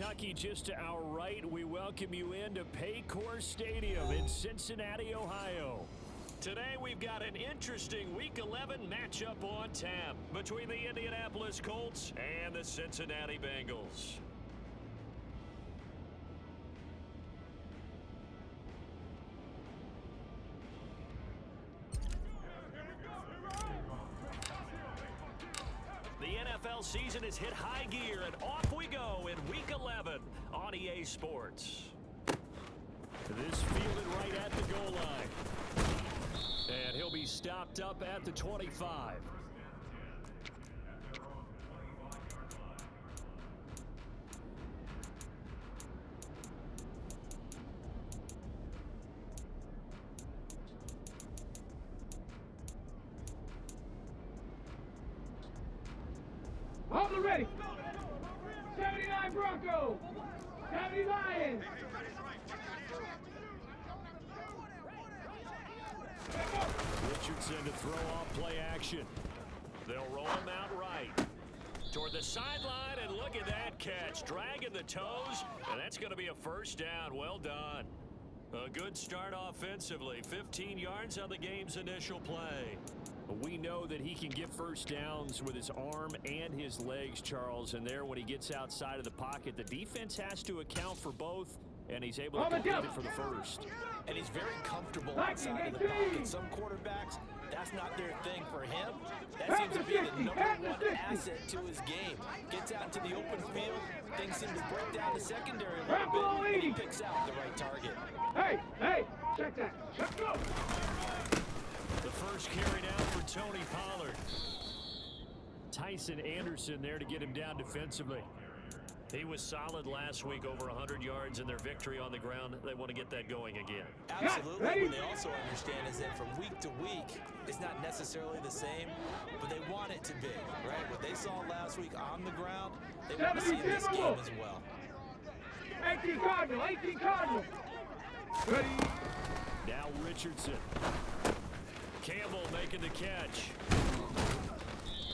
Kentucky, just to our right, we welcome you into Paycor Stadium in Cincinnati, Ohio. Today we've got an interesting Week 11 matchup on tap between the Indianapolis Colts and the Cincinnati Bengals. The NFL season has hit high gear, and off we go in Week 11 on EA Sports. This fielded right at the goal line. And he'll be stopped up at the 25. Hold it ready. 79 Broncos. 70 Lions. Richardson to throw off play action. They'll roll him out right. Toward the sideline, and look at that catch. Dragging the toes, and that's going to be a first down. Well done. A good start offensively. 15 yards on the game's initial play. We know that he can get first downs with his arm and his legs, Charles. And there, when he gets outside of the pocket, the defense has to account for both, and he's able to complete it for the first. And he's very comfortable outside of the pocket. Some quarterbacks, that's not their thing. For him, that seems to be the #1 asset to his game. Gets out into the open field, things seem to break down the secondary a little bit, and he picks out the right target. Hey, check that. Let's go. The first carry down for Tony Pollard. Tyson Anderson there to get him down defensively. He was solid last week, over 100 yards in their victory on the ground. They want to get that going again. Absolutely. What they also understand is that from week to week, it's not necessarily the same, but they want it to be, right? What they saw last week on the ground, they want to see in this game as well. 18 Cardinal. Ready. Now Richardson. Campbell making the catch.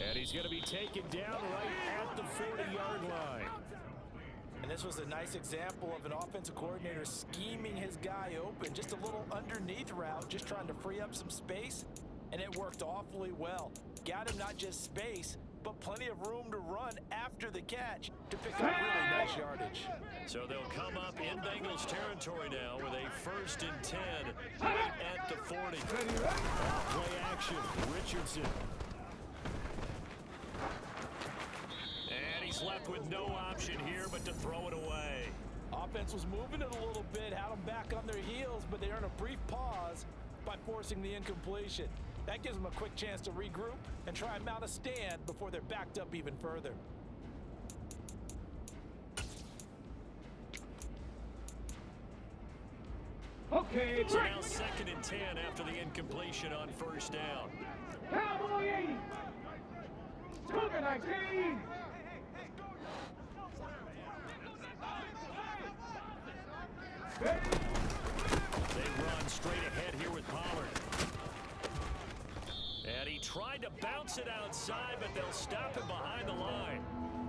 And he's going to be taken down right at the 40-yard line. And this was a nice example of an offensive coordinator scheming his guy open. Just a little underneath route, just trying to free up some space. And it worked awfully well. Got him not just space, but plenty of room to run after the catch to pick up really nice yardage. So they'll come up in Bengals territory now with a 1st and 10 right at the 40. Play action, Richardson. And he's left with no option here but to throw it away. Offense was moving it a little bit, had them back on their heels, but they earned a brief pause by forcing the incompletion. That gives them a quick chance to regroup and try and mount a stand before they're backed up even further. Okay, so now 2nd and 10 after the incompletion on 1st down. Cowboy 80. Cougar 19. They run straight ahead here with Pollard. And he tried to bounce it outside, but they'll stop him behind the line.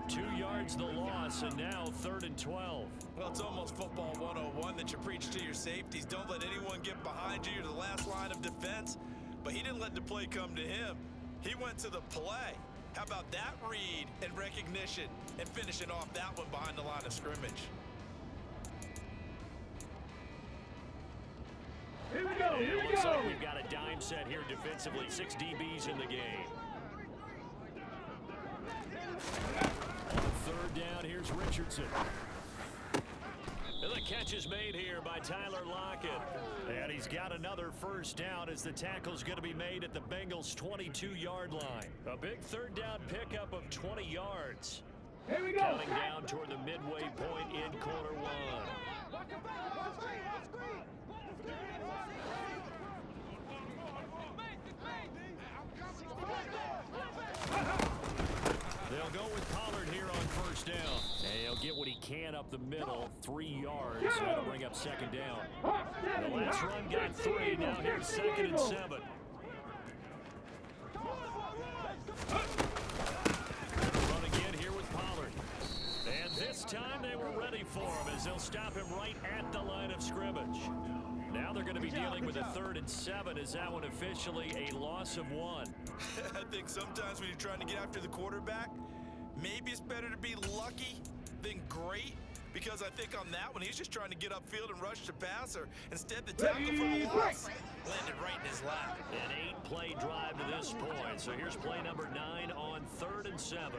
2 yards the loss, and now 3rd and 12. Well, it's almost football 101 that you preach to your safeties. Don't let anyone get behind you. You're the last line of defense. But he didn't let the play come to him. He went to the play. How about that read and recognition and finishing off that one behind the line of scrimmage? Here we go. It looks like we've got a dime set here defensively. 6 DBs in the game. On 3rd down, here's Richardson. And the catch is made here by Tyler Lockett. And he's got another 1st down as the tackle's going to be made at the Bengals' 22-yard line. A big 3rd down pickup of 20 yards. Here we go. Counting down toward the midway point in quarter 1. They'll go with Pollard here on 1st down. And he'll get what he can up the middle, 3 yards. That'll bring up 2nd down. The last run got 3. Now here's 2nd and 7. Run again here with Pollard. And this time they were ready for him as they'll stop him right at the line of scrimmage. Now they're going to be dealing with a 3rd and 7. Is that one officially a loss of 1? I think sometimes when you're trying to get after the quarterback, maybe it's better to be lucky than great. Because I think on that one, he's just trying to get upfield and rush the passer. Instead, the tackle for the loss landed right in his lap. An 8-play drive to this point. So here's play number 9 on 3rd and 7.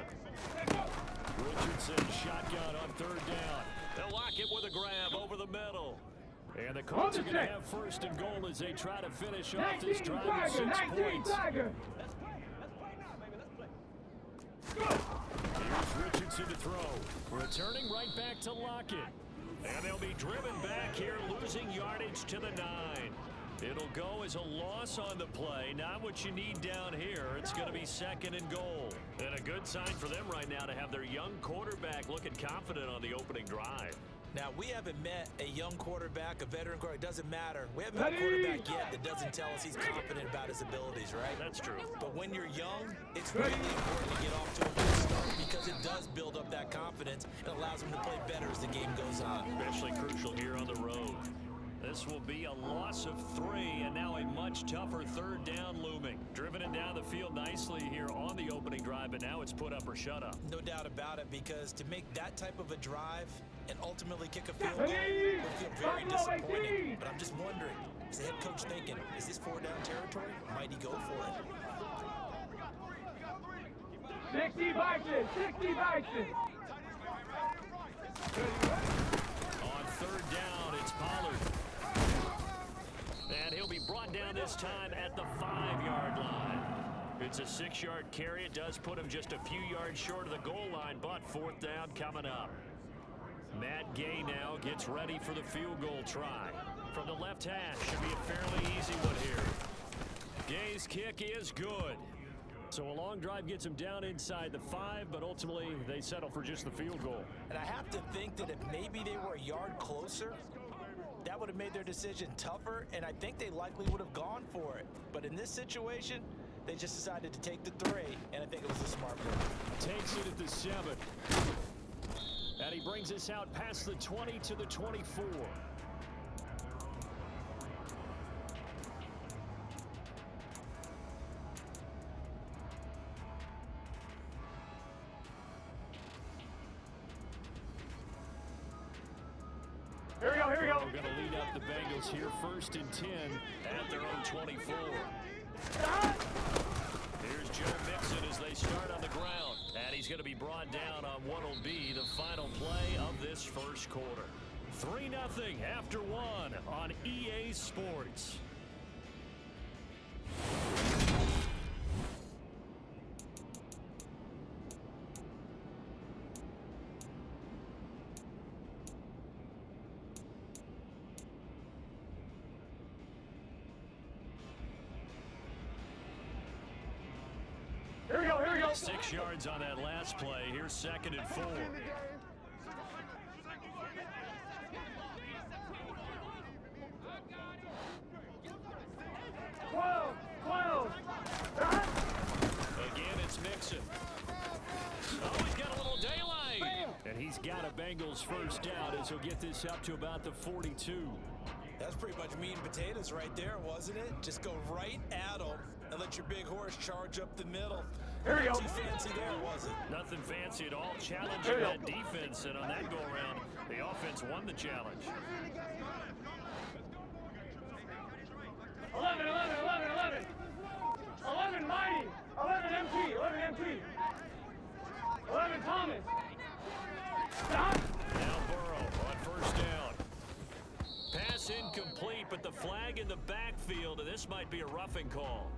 Richardson shotgun on 3rd down. They'll lock it with a grab over the middle. And the Colts are going to have 1st and goal as they try to finish off this drive with 6 points. Here's Richardson to throw. Returning right back to Lockett. And they'll be driven back here, losing yardage to the 9. It'll go as a loss on the play. Not what you need down here. It's going to be 2nd and goal. And a good sign for them right now to have their young quarterback looking confident on the opening drive. Now, we haven't met a young quarterback, a veteran quarterback. It doesn't matter. We haven't met a quarterback yet that doesn't tell us he's confident about his abilities, right? That's true. But when you're young, it's really important to get off to a good start because it does build up that confidence and allows him to play better as the game goes on. Especially crucial here on the road. This will be a loss of 3, and now a much tougher 3rd down looming. Driven it down the field nicely here on the opening drive, but now it's put up or shut up. No doubt about it, because to make that type of a drive and ultimately kick a field goal would feel very disappointing. But I'm just wondering, is the head coach thinking, is this 4-down territory? Might he go for it? 60 Vikings! 60 Vikings! On 3rd down, it's Pollard. And he'll be brought down this time at the 5-yard line. It's a 6-yard carry. It does put him just a few yards short of the goal line, but 4th down coming up. Matt Gay now gets ready for the field goal try. From the left hash, should be a fairly easy one here. Gay's kick is good. So a long drive gets him down inside the 5, but ultimately they settle for just the field goal. And I have to think that if maybe they were a yard closer, that would have made their decision tougher, and I think they likely would have gone for it. But in this situation, they just decided to take the 3, and I think it was a smart move. Takes it at the 7. And he brings us out past the 20 to the 24. Here we go, here we go. We're going to lead up the Bengals here, 1st and 10 at their own 24. Here's Joe Mixon as they start on the ground. And he's going to be brought down on what will be the final play of this 1st quarter. 3-0 after 1 on EA Sports. Here we go, here we go. 6 yards on that last play. Here's 2nd and 4. 12. Again, it's Mixon. Oh, he's got a little daylight. And he's got a Bengals 1st down as he'll get this up to about the 42. That's pretty much meat and potatoes right there, wasn't it? Just go right at them and let your big horse charge up the middle. Here we go. Too fancy there, was it? Nothing fancy at all. Challenging that defense, and on that go-around, the offense won the challenge. 11 Mighty. 11 MT. 11 Thomas. Stop. Now Burrow on 1st down. Pass incomplete, but the flag in the backfield, and this might be a roughing call.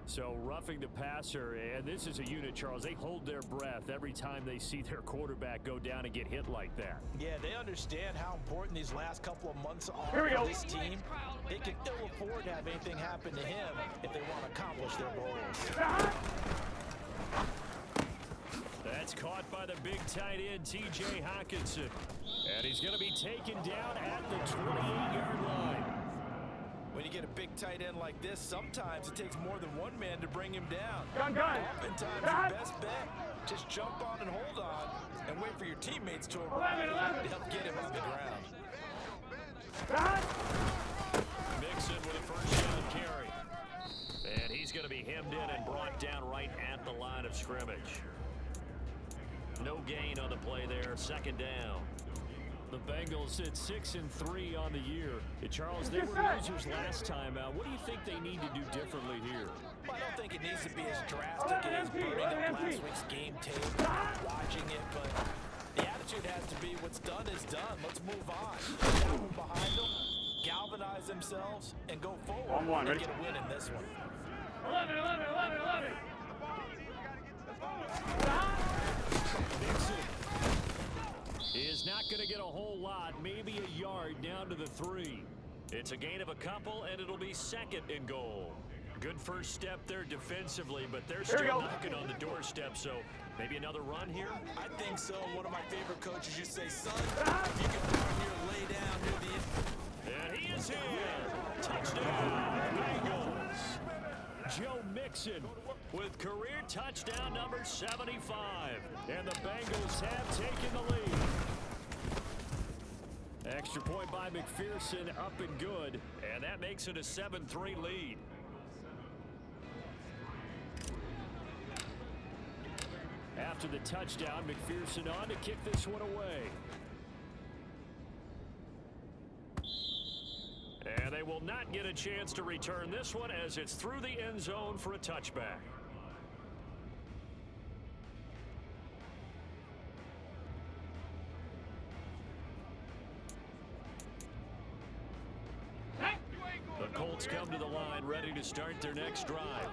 So roughing the passer, and this is a unit, Charles. They hold their breath every time they see their quarterback go down and get hit like that. Yeah, they understand how important these last couple of months are Here we for go. this team. They can ill afford to have anything happen to him if they want to accomplish their goals. That's caught by the big tight end, T.J. Hockenson. And he's going to be taken down at the 28-yard line. When you get a big tight end like this, sometimes it takes more than one man to bring him down. Gun. Oftentimes, your best bet Just jump on and hold on and wait for your teammates to arrive 11. to help get him on the ground. Mixon with a first down carry. And he's going to be hemmed in and brought down right at the line of scrimmage. No gain on the play there. Second down. The Bengals sit 6-3 on the year. And Charles, they were losers last time out. What do you think they need to do differently here? Well, I don't think it needs to be as drastic as burning up last week's game tape, watching it, but the attitude has to be what's done is done. Let's move on. Put that one behind them, galvanize themselves, and go forward and get a win in this one. 11. Mixon is not going to get a whole lot, maybe a yard down to the 3. It's a gain of a couple, and it'll be second and goal. Good first step there defensively, but they're still knocking on the doorstep, so maybe another run here? I think so. One of my favorite coaches used to say, son, if you can run here, lay down near the end. And he is in. Touchdown, Bengals. Joe Mixon with career touchdown number 75. And the Bengals have taken the lead. Extra point by McPherson, up and good. And that makes it a 7-3 lead. After the touchdown, McPherson on to kick this one away. And they will not get a chance to return this one as it's through the end zone for a touchback. The Colts come to the line ready to start their next drive.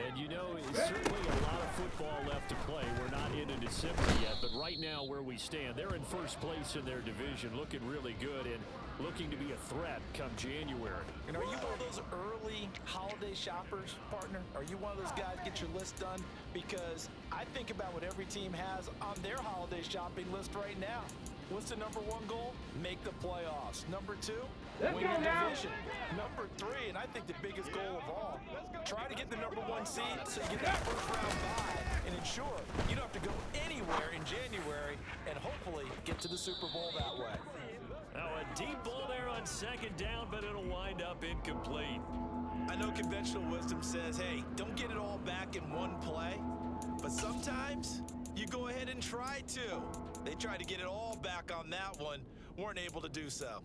And you know, certainly a lot of football left to play. We're not into December yet, but right now where we stand, they're in first place in their division, looking really good and looking to be a threat come January. And are you one of those early holiday shoppers, partner? Are you one of those guys get your list done? Because I think about what every team has on their holiday shopping list right now. What's the number 1 goal? Make the playoffs. Number 2, win your division. Number 3, and I think the biggest goal of all, try to get the number 1 seed so you get that first round bye and ensure you don't have to go anywhere in January and hopefully get to the Super Bowl that way. Now a deep ball there on second down, but it'll wind up incomplete. I know conventional wisdom says, hey, don't get it all back in one play. But sometimes you go ahead and try to. They tried to get it all back on that one, weren't able to do so.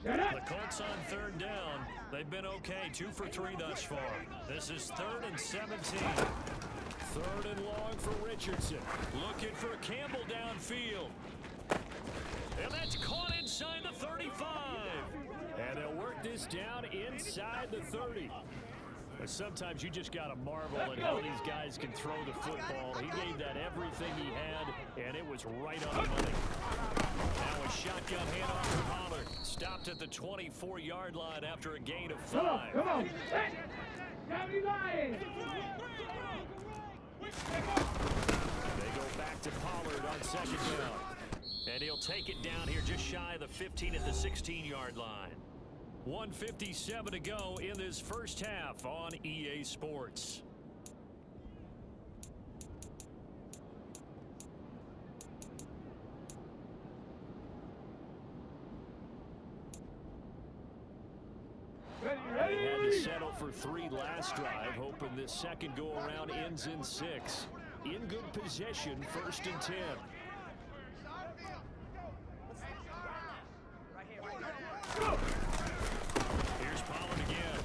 The Colts on third down. They've been okay, 2 for 3 thus far. This is 3rd and 17. 3rd and long for Richardson. Looking for Campbell downfield. And that's caught inside the 35. And they'll work this down inside the 30. But sometimes you just got to marvel at how these guys can throw the football. He gave that everything he had, and it was right on the money. Now a shotgun handoff for Pollard. Stopped at the 24-yard line after a gain of 5. Come on. Hey. They go back to Pollard on second down. And he'll take it down here just shy of the 15 at the 16-yard line. 1:57 to go in this first half on EA Sports. They had to settle for 3 last drive, hoping this second go-around ends in 6. In good possession, 1st and 10. Here's Pollard again.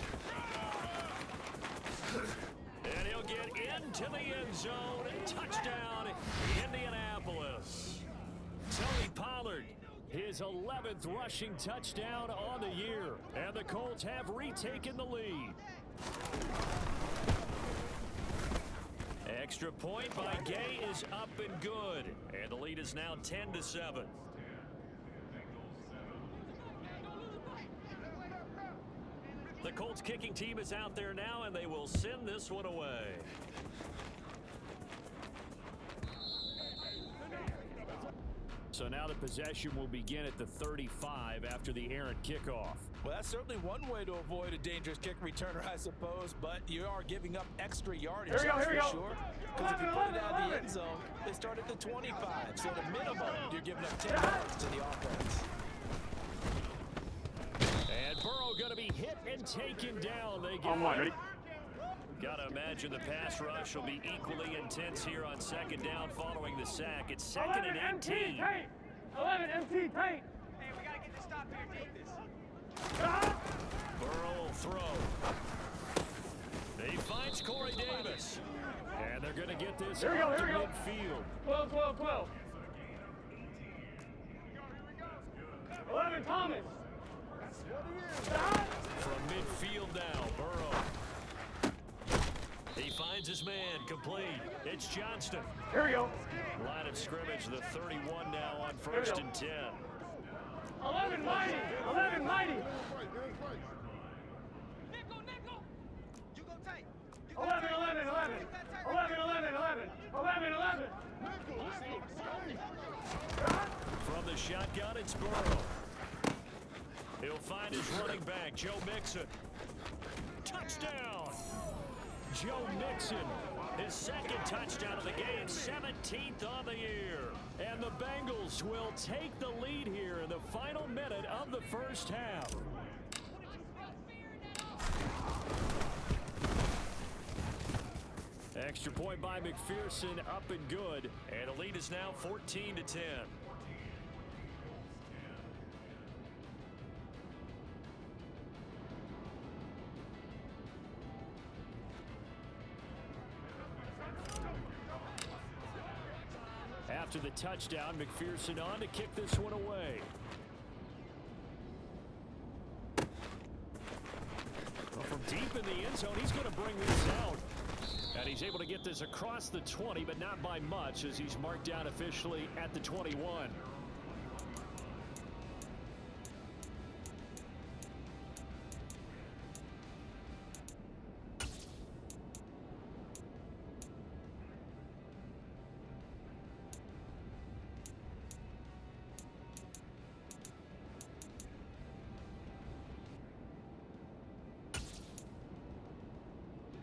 And he'll get into the end zone. Touchdown, Indianapolis. Tony Pollard, his 11th rushing touchdown on the year. And the Colts have retaken the lead. Extra point by Gay is up and good. And the lead is now 10-7. The Colts kicking team is out there now, and they will send this one away. So now the possession will begin at the 35 after the errant kickoff. Well, that's certainly one way to avoid a dangerous kick returner, I suppose, but you are giving up extra yardage, Here we go, that's here we for go. sure. Because if you put it out of the end zone, they start at the 25. So at a minimum, you're giving up 10 yards to the offense. And Burrow going to be hit and taken down. They get On one, ready? Got to imagine the pass rush will be equally intense here on second down following the sack. It's second 11 and MT 18. paint. 11 MT paint. Hey, we gotta get this stop here. Take this. Burrow will throw. He finds Corey Davis. And they're going to get this Here we go, out to here we go. midfield. 12, 12, 12. 11 Thomas. Stop. From midfield now, Burrow. He finds his man, complete. It's Johnston. Here we go. Line of scrimmage, the 31 now on first and 10. 11 Mighty. 11 Mighty. Nickel, nickel. You go tight. You go 11, tight. 11, 11. Keep that tight. 11, 11, 11. 11, 11. From the shotgun, it's Burrow. He'll find his running back, Joe Mixon. Touchdown! Joe Mixon, his second touchdown of the game, 17th on the year. And the Bengals will take the lead here in the final minute of the first half. Extra point by McPherson, up and good. And the lead is now 14-10. After the touchdown, McPherson on to kick this one away. Well, from deep in the end zone, he's going to bring this out. And he's able to get this across the 20, but not by much, as he's marked down officially at the 21.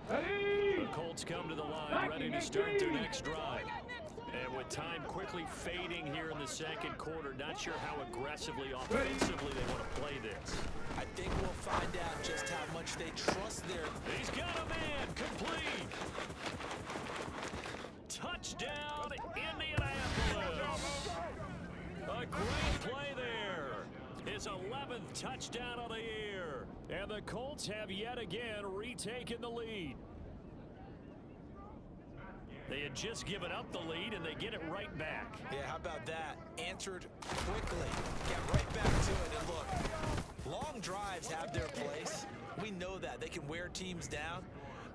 The Colts come to the line, ready to start their next drive. And with time quickly fading here in the second quarter, not sure how aggressively, offensively they want to play this. I think we'll find out just how much they trust their... He's got a man, complete. Touchdown, Indianapolis. A great play there. His 11th touchdown of the year. And the Colts have yet again retaken the lead. They had just given up the lead, and they get it right back. Yeah, how about that? Answered quickly. Get right back to it. And look, long drives have their place. We know that. They can wear teams down.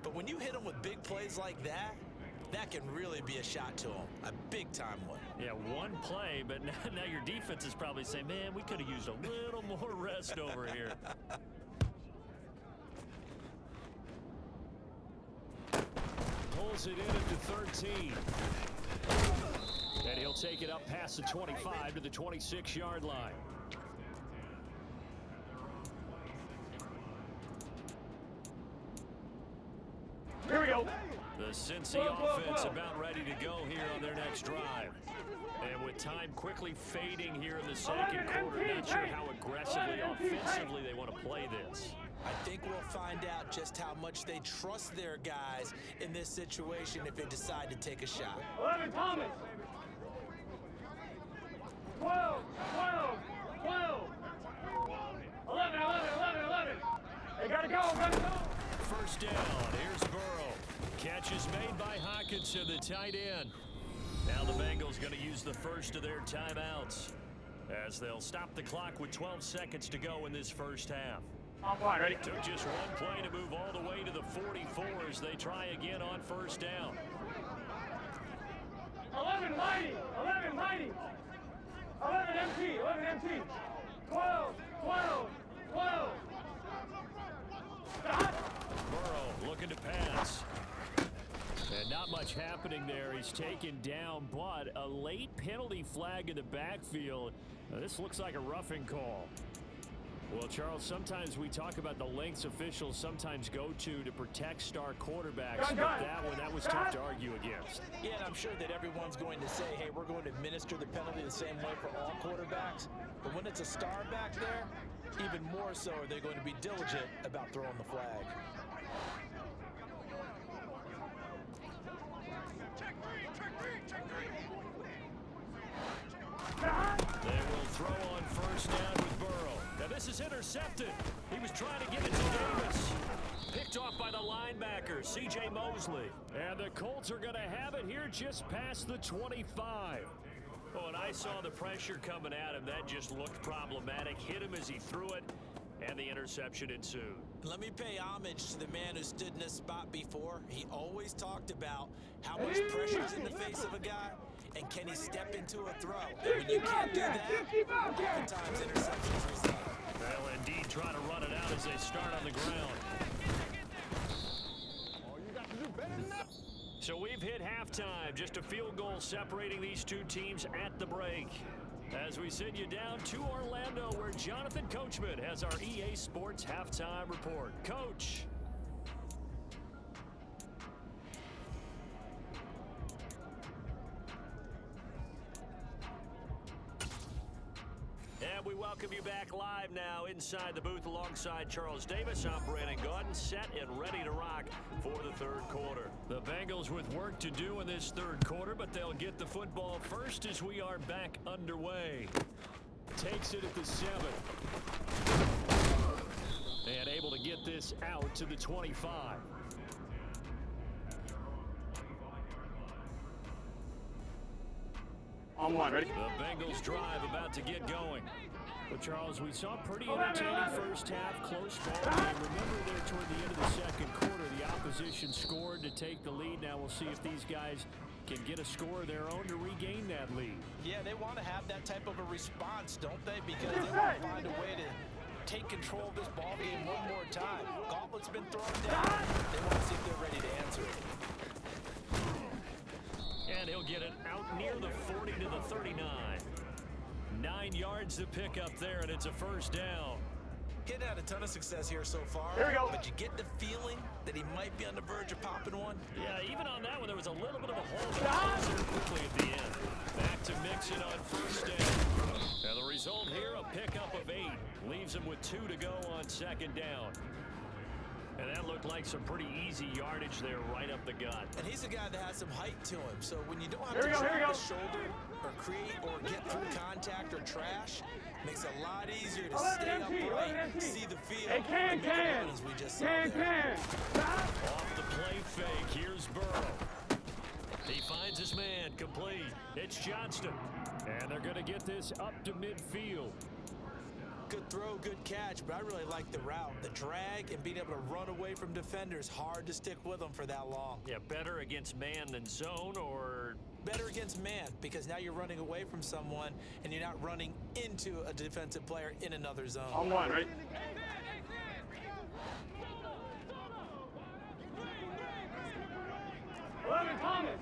But when you hit them with big plays like that, that can really be a shot to them. A big-time one. Yeah, one play, but now your defense is probably saying, man, we could have used a little more rest over here. Pulls it in at the 13. And he'll take it up past the 25 to the 26-yard line. Here we go. The Cincy offense about ready to go here on their next drive. And with time quickly fading here in the second quarter, not sure how aggressively, offensively they want to play this. I think we'll find out just how much they trust their guys in this situation if they decide to take a shot. 11 Thomas. 12, 12, 12. 11, 11, 11, 11. They gotta go. First down, here's Burrow. Catch is made by Hawkinson, the tight end. Now the Bengals going to use the first of their timeouts as they'll stop the clock with 12 seconds to go in this first half. On fine, ready? Took just one play to move all the way to the 44 as they try again on first down. 11 Mighty. 11 Mighty. 11 MT. 11 MT. 12, 12, 12. Stop. Burrow looking to pass. And not much happening there. He's taken down, but a late penalty flag in the backfield. Now, this looks like a roughing call. Well, Charles, sometimes we talk about the lengths officials sometimes go to protect star quarterbacks, but that was tough to argue against. Yeah, and I'm sure that everyone's going to say, hey, we're going to administer the penalty the same way for all quarterbacks. But when it's a star back there, even more so are they going to be diligent about throwing the flag. They will throw on first down with Burrow. Now this is intercepted. He was trying to get it to Davis. Picked off by the linebacker, C.J. Mosley. And the Colts are going to have it here just past the 25. Oh, and I saw the pressure coming at him. That just looked problematic. Hit him as he threw it, and the interception ensued. Let me pay homage to the man who stood in this spot before. He always talked about how much pressure's in the face of a guy, and can he step into a throw? And when you can't do that, oftentimes interceptions result. Well, indeed, trying to run it out as they start on the ground. So we've hit halftime. Just a field goal separating these two teams at the break. As we send you down to Orlando, where Jonathan Coachman has our EA Sports Halftime Report. Coach. And we welcome you back live now inside the booth alongside Charles Davis. I'm Brandon Gaudin, set and ready to rock for the third quarter. The Bengals with work to do in this third quarter, but they'll get the football first as we are back underway. Takes it at the 7. And able to get this out to the 25. On one, ready? The Bengals drive about to get going. But Charles, we saw pretty entertaining first half, close ball game. Remember there toward the end of the second quarter, the opposition scored to take the lead. Now we'll see if these guys can get a score of their own to regain that lead. Yeah, they want to have that type of a response, don't they? Because they want to find a way to take control of this ball game one more time. Gauntlet's been thrown down. They want to see if they're ready to answer it. And he'll get it out near the 40 to the 39. 9 yards to pick up there, and it's a first down. Getting had a ton of success here so far. Here we go. But you get the feeling that he might be on the verge of popping one. Yeah, even on that one, there was a little bit of a hole that closed there quickly at the end. Back to Mixon on first down. And the result here, a pickup of 8. Leaves him with 2 to go on second down. And that looked like some pretty easy yardage there right up the gut. And he's a guy that has some height to him. So when you don't have to drop the shoulder or create or get through contact or trash, makes it a lot easier to stay upright, see the field, and make a run as we just saw there. Off the play fake, here's Burrow. He finds his man, complete. It's Johnston. And they're going to get this up to midfield. Good throw, good catch, but I really like the route. The drag and being able to run away from defenders, hard to stick with them for that long. Yeah, better against man than zone, or? Better against man, because now you're running away from someone and you're not running into a defensive player in another zone. On one, right? Thomas.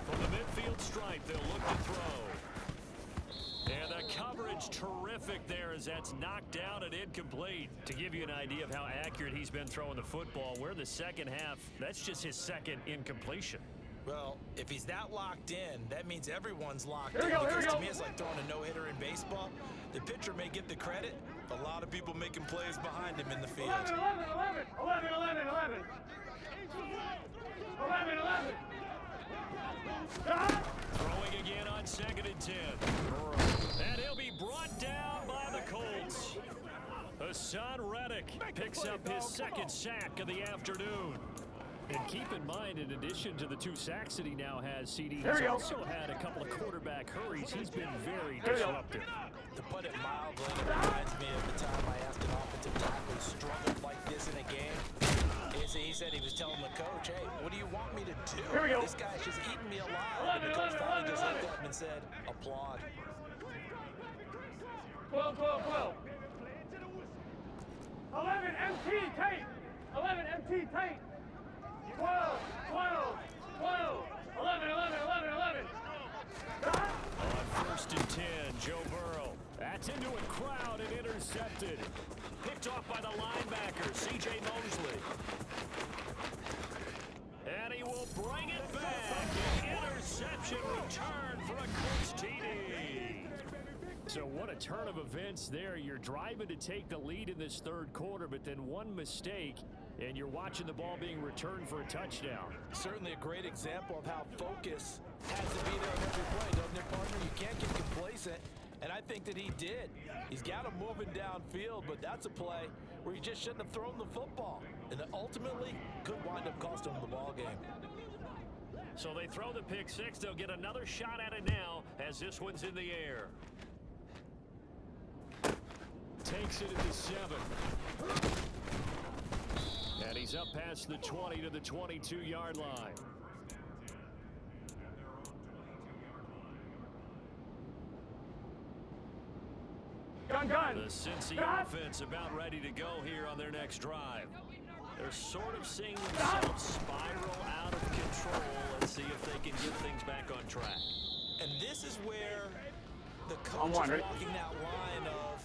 From the midfield stripe, they'll look to throw. And the coverage terrific there as that's knocked down and incomplete. To give you an idea of how accurate he's been throwing the football, we're in the second half. That's just his second incompletion. Well, if he's that locked in, that means everyone's locked Here we in. go, here we Because to go. me, it's like throwing a no-hitter in baseball. The pitcher may get the credit, but a lot of people making plays behind him in the field. 11, 11, 11, 11, 11. 11, 11. Throwing again on 2nd and 10. And he'll be brought down by the Colts. Hassan Reddick picks up his second sack of the afternoon. And keep in mind, in addition to the 2 sacks that he now has, CD, he's also had a couple of quarterback hurries. He's been very disruptive. To put it mildly, it reminds me of the time I asked an offensive tackle who struggled like this in a game. He said he was telling the coach, hey, what do you want me to do? Here we go. This guy's just eating me alive. And the coach finally just looked at him and said, applaud. 12, 12, 12. 11 MT tape. 11 MT tape. 12, 12, 12. 11, 11, 11, 11. On 1st and 10, Joe Burrow. That's into a crowd and intercepted. Picked off by the linebacker, C.J. Mosley. And he will bring it back. An interception return for a Colts TD. So what a turn of events there. You're driving to take the lead in this third quarter, but then one mistake, and you're watching the ball being returned for a touchdown. Certainly a great example of how focus has to be there on every play, doesn't it, partner? You can't get complacent, and I think that he did. He's got him moving downfield, but that's a play where he just shouldn't have thrown the football, and that ultimately could wind up costing him the ball game. So they throw the pick six. They'll get another shot at it now as this one's in the air. Takes it at the 7. And he's up past the 20 to the 22-yard line. The Cincy offense about ready to go here on their next drive. They're sort of seeing themselves spiral out of control. Let's see if they can get things back on track. And this is where the coach is walking that line of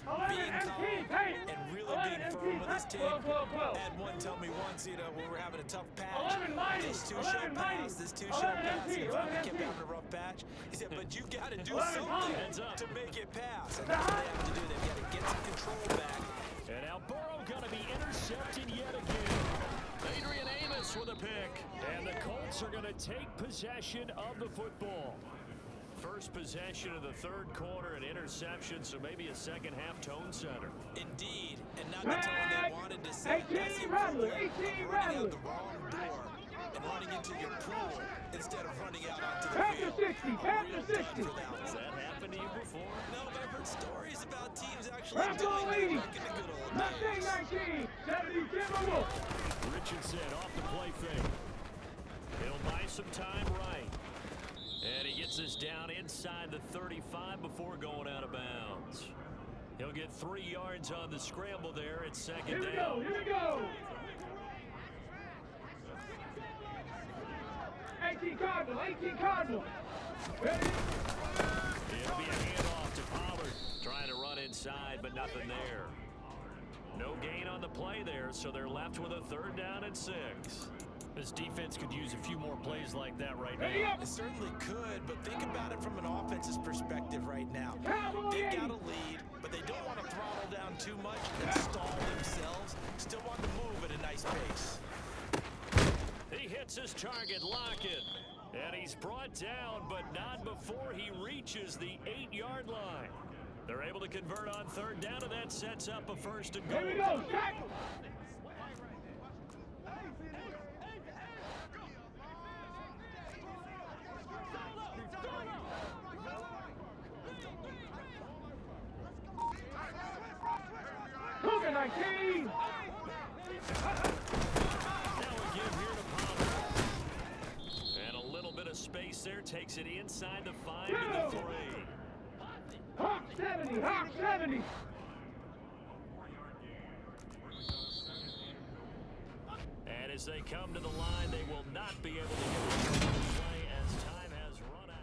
being calm and really being firm with his team. Had one tell me once, when we're having a tough patch, this two show pass, this two show pass, and if I kept having a rough patch, he said, but you got to do something to make it pass. And that's what they have to do. They've got to get some control back. And now Burrow going to be intercepted yet again. Adrian Amos with a pick. And the Colts are going to take possession of the football. First possession of the third quarter, an interception, so maybe a second-half tone setter. Indeed, and not the tone they wanted to set. That's the equivalent of running out the wrong door and running into your pool instead of running out onto the field. 60, pass the 60. Has that happened to you before? No, but I've heard stories about teams actually doing that back in the good old days. 19, 70, Timberwolf. Richardson off the play fake. He'll buy some time right. And he gets us down inside the 35 before going out of bounds. He'll get 3 yards on the scramble there at second down. Here we go. 18 Cardinal, 18 Cardinal. Ready? It'll be a handoff to Pollard. Trying to run inside, but nothing there. No gain on the play there, so they're left with a 3rd down and 6. This defense could use a few more plays like that right now. It certainly could, but think about it from an offense's perspective right now. They've got a lead, but they don't want to throttle down too much and stall themselves. Still want to move at a nice pace. He hits his target, Lockett. And he's brought down, but not before he reaches the 8-yard line. They're able to convert on 3rd down, and that sets up a 1st and goal. Here we go, tackle. Cougar 19. Now again here to Pollard. And a little bit of space there takes it inside the 5 to the 3. Hawk 70, Hawk 70. And as they come to the line, they will not be able to get it to play as time has run out.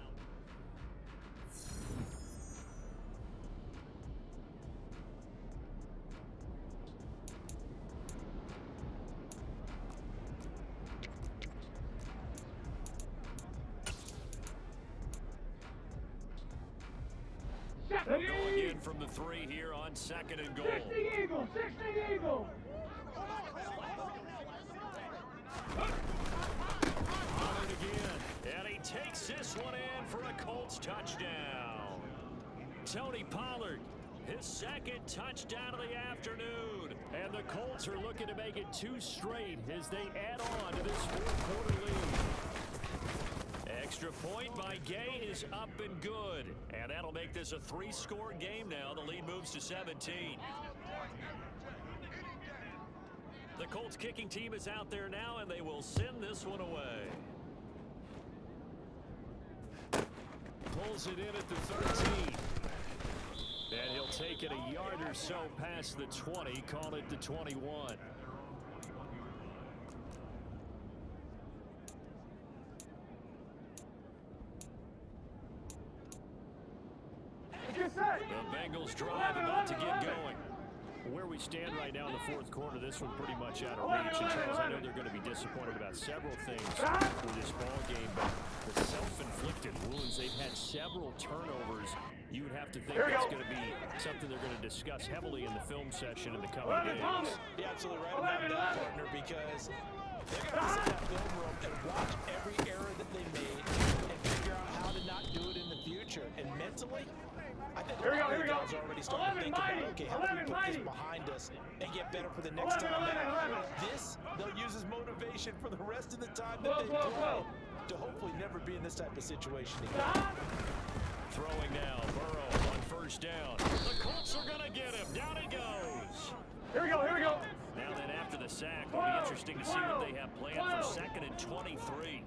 Going in from the 3 here on 2nd and goal. 60 Eagle, 60 Eagle. Pollard again, and he takes this one in for a Colts touchdown. Tony Pollard, his 2nd touchdown of the afternoon. And the Colts are looking to make it 2 straight as they add on to this 4th quarter lead. Extra point by Gay is up and good. And that'll make this a 3-score game now. The lead moves to 17. The Colts kicking team is out there now, and they will send this one away. Pulls it in at the 13. And he'll take it a yard or so past the 20, call it the 21. The Bengals drive about to get going. Where we stand right now in the fourth quarter, this one pretty much out of reach. And Charles, I know they're going to be disappointed about several things for this ball game, but the self-inflicted wounds, they've had several turnovers. You would have to think that's going to be something they're going to discuss heavily in the film session in the coming days. You're absolutely right about that, partner, because they're going to sit in that film room and watch every error that they made and figure out how to not do it in the future. And mentally, I think the guys are already starting to think about, okay, how do we put this behind us and get better for the next time? This, they'll use as motivation for the rest of the time that they play to hopefully never be in this type of situation again. Throwing now, Burrow on first down. The Colts are going to get him. Down he goes. Here we go, here we go. Now then, after the sack, it'll be interesting to see what they have planned for 2nd and 23.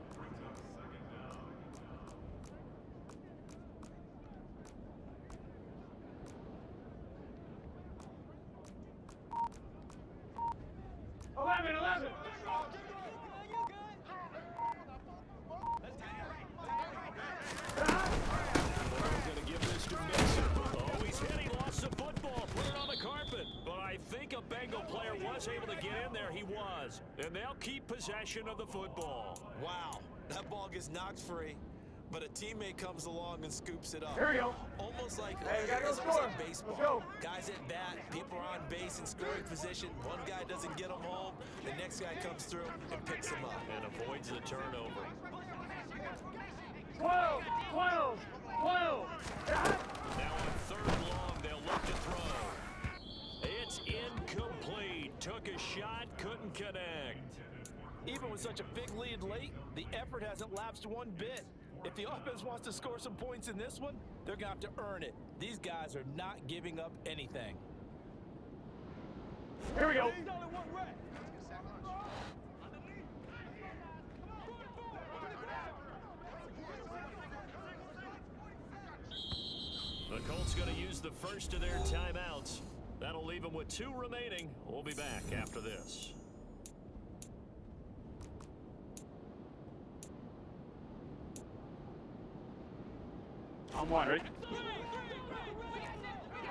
And they'll keep possession of the football. Wow, that ball gets knocked free, but a teammate comes along and scoops it up. Here we go. Almost like, go score. Baseball. Let's go. Guys at bat, people are on base in scoring position. One guy doesn't get them home, the next guy comes through and picks them up. And avoids the turnover. 12. Now on 3rd and long, they'll look to throw. It's incomplete. Took a shot, couldn't connect. Even with such a big lead late, the effort hasn't lapsed one bit. If the offense wants to score some points in this one, they're going to have to earn it. These guys are not giving up anything. Here we go. The Colts going to use the first of their timeouts. That'll leave them with 2 remaining. We'll be back after this. I'm one, right?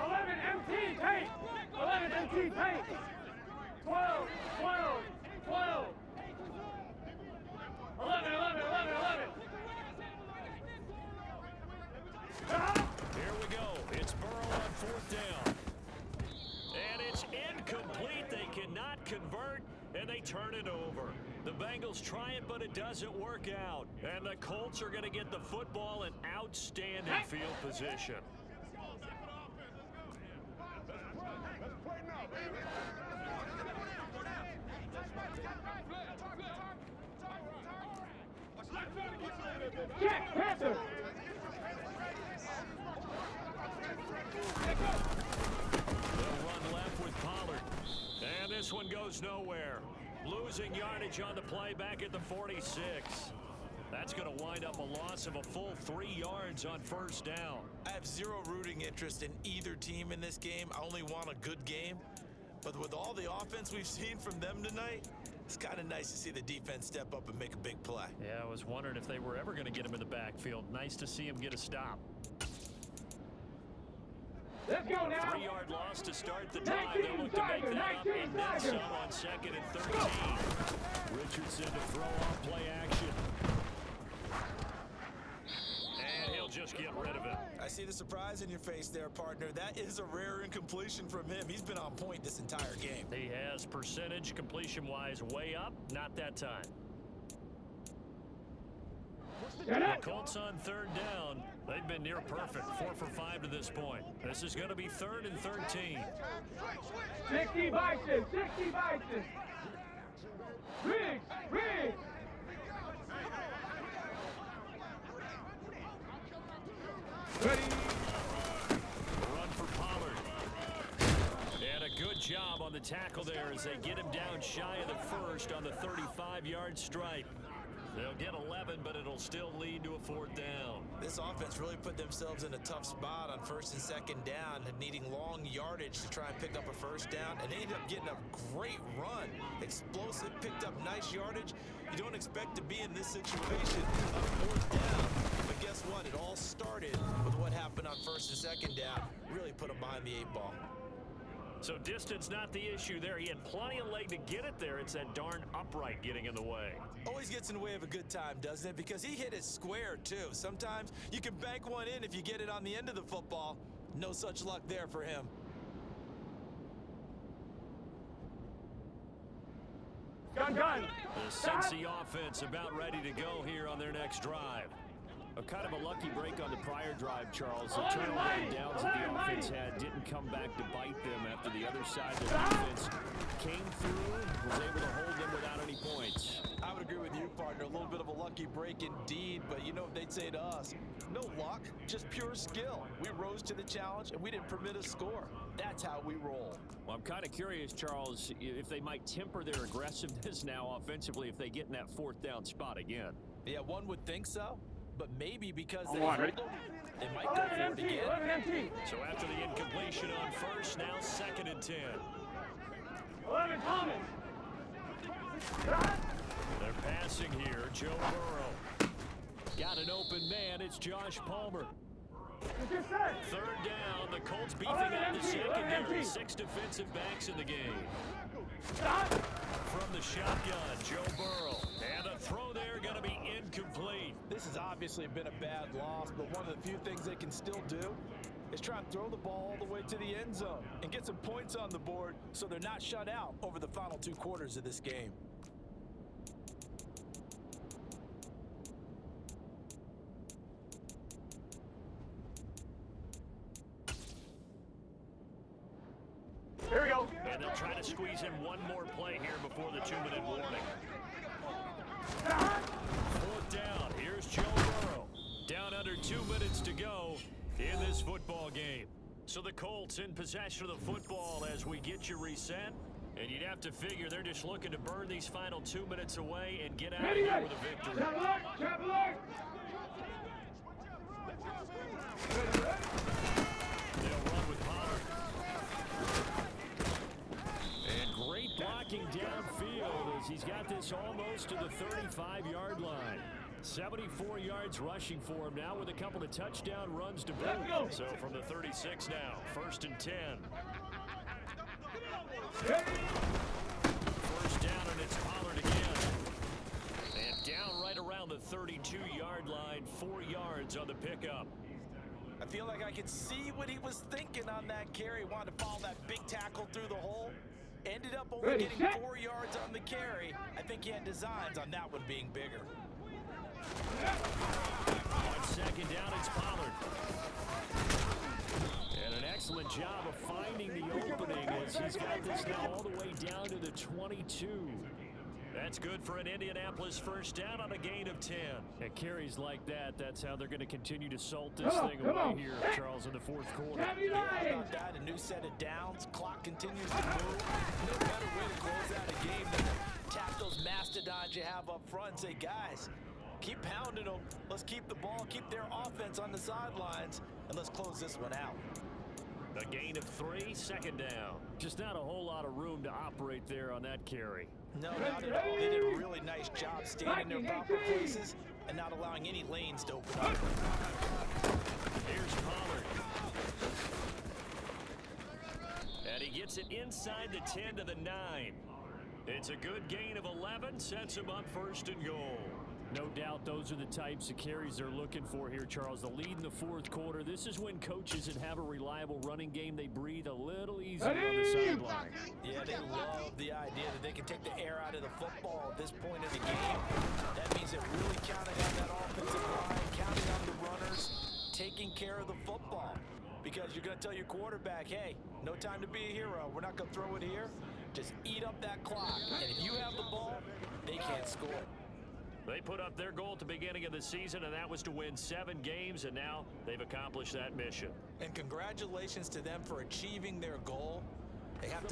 11 MT tank. 11 MT tank. 12. 11. Here we go. It's Burrow on 4th down. And it's incomplete. They cannot convert, and they turn it over. The Bengals try it, but it doesn't work out. And the Colts are going to get the football in outstanding field position. Jack Panther. They'll run left with Pollard. And this one goes nowhere. Losing yardage on the play back at the 46. That's going to wind up a loss of a full 3 yards on 1st down. I have zero rooting interest in either team in this game. I only want a good game. But with all the offense we've seen from them tonight, it's kind of nice to see the defense step up and make a big play. Yeah, I was wondering if they were ever going to get him in the backfield. Nice to see him get a stop. Let's go now. 3-yard loss to start the drive. They'll look to make that up and then some on 2nd and 13. Richardson to throw off play action. And he'll just get rid of it. I see the surprise in your face there, partner. That is a rare incompletion from him. He's been on point this entire game. He has percentage completion-wise way up. Not that time. The Colts on 3rd down. They've been near perfect. 4 for 5 to this point. This is going to be 3rd and 13. 60 Bison. Riggs. Ready. Run for Pollard. And a good job on the tackle there as they get him down shy of the 1st on the 35-yard stripe. They'll get 11, but it'll still lead to a 4th down. This this offense really put themselves in a tough spot on first and second down and needing long yardage to try and pick up a first down, and they ended up getting a great run. Explosive, picked up nice yardage. You don't expect to be in this situation on fourth down, but guess what? It all started with what happened on first and second down. Really put them behind the 8-ball. So distance not the issue there. He had plenty of leg to get it there. It's that darn upright getting in the way. Always gets in the way of a good time, doesn't it? Because he hit it square, too. Sometimes you can bank one in if you get it on the end of the football. No such luck there for him. Gun, gun. The Cincy offense about ready to go here on their next drive. A kind of a lucky break on the prior drive, Charles. The turnover downs that the offense had didn't come back to bite them after the other side of the defense came through, was able to hold them without any points. I would agree with you, partner. A little bit of a lucky break indeed, but you know what they'd say to us? No luck, just pure skill. We rose to the challenge, and we didn't permit a score. That's how we roll. Well, I'm kind of curious, Charles, if they might temper their aggressiveness now offensively if they get in that fourth down spot again. Yeah, one would think so, but maybe because they on, hold them, they might go for it again. 11 empty. So after the incompletion on first, now 2nd and 10. 11 Thomas. They're passing here. Joe Burrow. Got an open man. It's Josh Palmer. Third down. The Colts beefing up the secondary. 6 defensive backs in the game. From the shotgun, Joe Burrow. And a throw there going to be incomplete. This has obviously been a bad loss, but one of the few things they can still do is try and throw the ball all the way to the end zone and get some points on the board so they're not shut out over the final 2 quarters of this game. Here we go. And they'll try to squeeze in one more play here before the 2-minute warning. 4th down. Here's Joe Burrow. Down under 2 minutes to go in this football game. So the Colts in possession of the football as we get you reset. And you'd have to figure they're just looking to burn these final 2 minutes away and get out of here with a victory. Trap alert. They'll run with Pollard. And great blocking downfield as he's got this almost to the 35-yard line. 74 yards rushing for him now with a couple of touchdown runs to boot. So from the 36 now, 1st and 10. First down, and it's Pollard again. And down right around the 32-yard line, 4 yards on the pickup. I feel like I could see what he was thinking on that carry. Wanted to follow that big tackle through the hole. Ended up only getting 4 yards on the carry. I think he had designs on that one being bigger. On 2nd down, it's Pollard. And an excellent job of finding the opening as he's got this now all the way down to the 22. That's good for an Indianapolis first down on a gain of 10. At carries like that, that's how they're going to continue to salt this thing away here, Charles, in the 4th quarter. Yeah, about that, a new set of downs. Clock continues to move. No better way to close out a game than to tap those mastodons you have up front and say, guys, keep pounding them. Let's keep the ball, keep their offense on the sidelines, and let's close this one out. A gain of 3, 2nd down. Just not a whole lot of room to operate there on that carry. No, not at all. They did a really nice job staying in their proper places and not allowing any lanes to open up. Here's Pollard. And he gets it inside the 10 to the 9. It's a good gain of 11, sets him up 1st and goal. No doubt those are the types of carries they're looking for here, Charles. The lead in the 4th quarter. This is when coaches that have a reliable running game, they breathe a little easier on the sideline. Yeah, they love the idea that they can take the air out of the football at this point in the game. That means they're really counting on that offensive line, counting on the runners, taking care of the football. Because you're going to tell your quarterback, hey, no time to be a hero. We're not going to throw it here. Just eat up that clock. And if you have the ball, they can't score. They put up their goal at the beginning of the season, and that was to win 7 games, and now they've accomplished that mission. And congratulations to them for achieving their goal. They have to